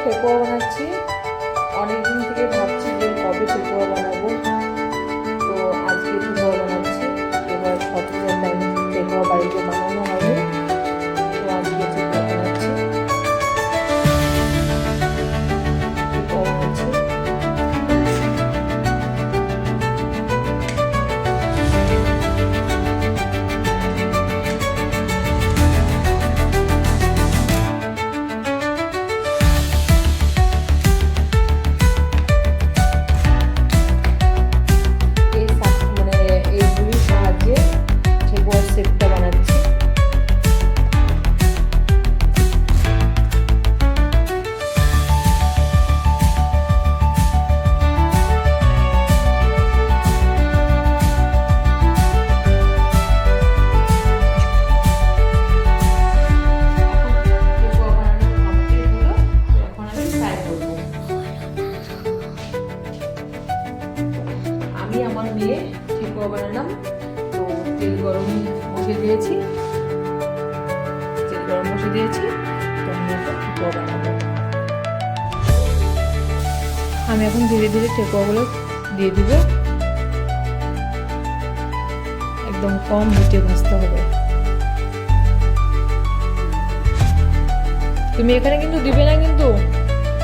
ঠেকুয়া বানাচ্ছি। অনেকদিন থেকে ভাবছি যে কবে ঠেকুয়া বানাবো, তো আজকে ঠেকুয়া বানাচ্ছি। এবার সচেতন টাইম ঠেকুয়া বাড়িতে বানানো হবে, তো আজকে ঠেকুয়া বানাচ্ছি। আমার মেয়ে ঠেকুয়া বানালাম, তো তেল গরম বসিয়ে দিয়েছি তো আমি এখন ঠেকুয়া বানাবো। আমি এখন ধীরে ধীরে ঠেকুয়াগুলো দিয়ে দিব, একদম কম হিটে ভাজতে হবে। তুমি এখানে কিন্তু দিবে না, কিন্তু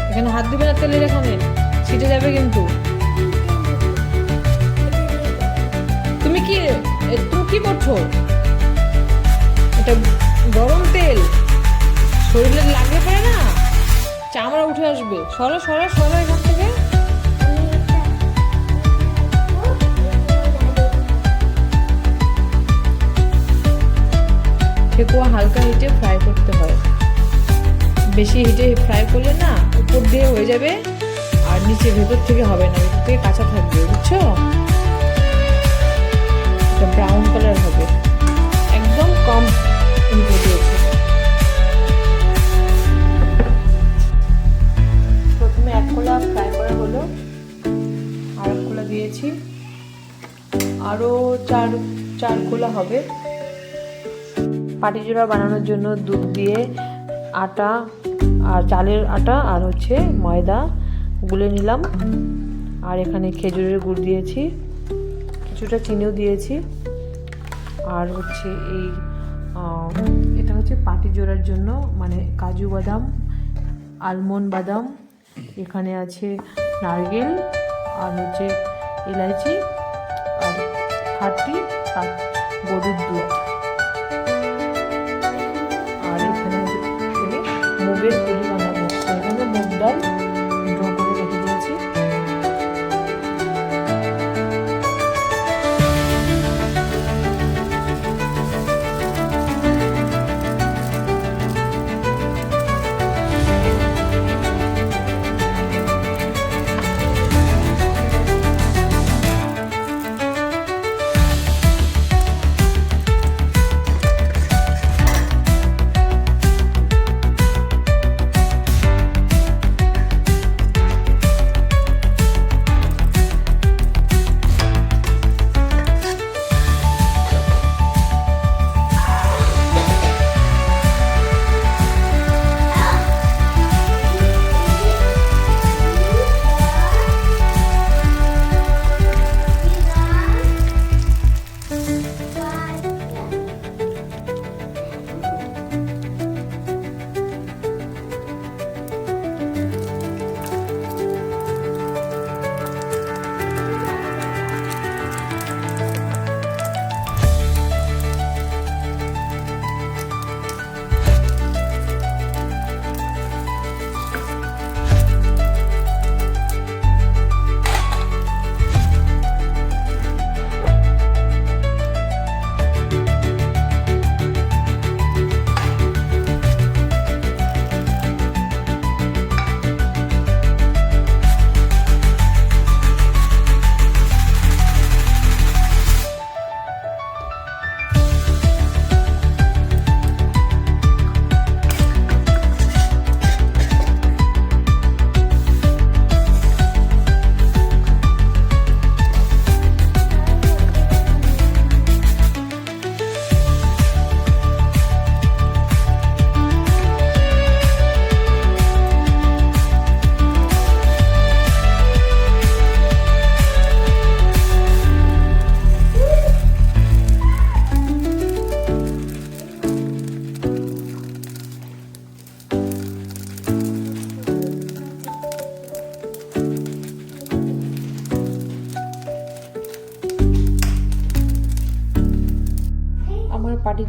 এখানে হাত দিবে না, তেলের এখানে ছিটে যাবে কিন্তু। তুমি কি করছো? এটা গরম তেল, শরীরে লাগলে পরে না চামড়া উঠে আসবে। সরো সরো সরো এখান থেকে। ঠেকুয়া হালকা হিটে ফ্রাই করতে হয়, বেশি হিটে ফ্রাই করলে না উপর দিয়ে হয়ে যাবে আর নিচে ভেতর থেকে হবে না, ভেতর থেকে কাঁচা থাকবে, বুঝছো? ব্রাউন কালার হবে, একদম কম হিটে দিয়েছি। প্রথমে এক কোলা ফ্রাই করা হলো, আর এক কোলা দিয়েছি, আরও চার কোলা হবে। পাটিজোড়া বানানোর জন্য দুধ দিয়ে আটা আর চালের আটা আর ময়দা গুলে নিলাম, আর এখানে খেজুরের গুড় দিয়েছি, কিছুটা চিনিও দিয়েছি। আর এটা পাটিজোড়ার জন্য, মানে কাজু বাদাম, আলমন্ড বাদাম, এখানে আছে নারকেল, আর এলাইচি, আর খাঁটি গরুর দুধ, আর এখানে মুগের পুলি বানাবো। এখানে মুগ ডাল ড্র করে রেখে দিয়েছি।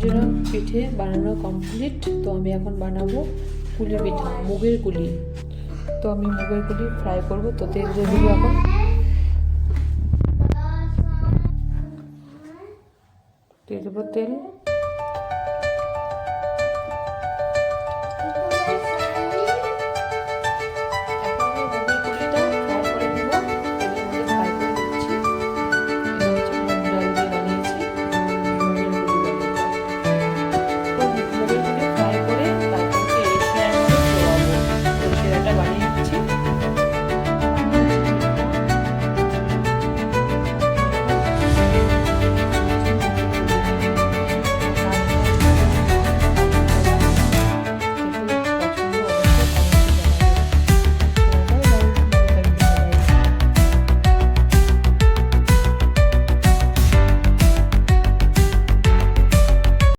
জোড়া পিঠে বানানো কমপ্লিট। তো আমি এখন বানাবো কুলি পিঠা, মুগের কুলি। তো আমি মুগের কুলি ফ্রাই করব। তো তেল দিয়ে দেবো এখন, দিয়ে দেবো তেল।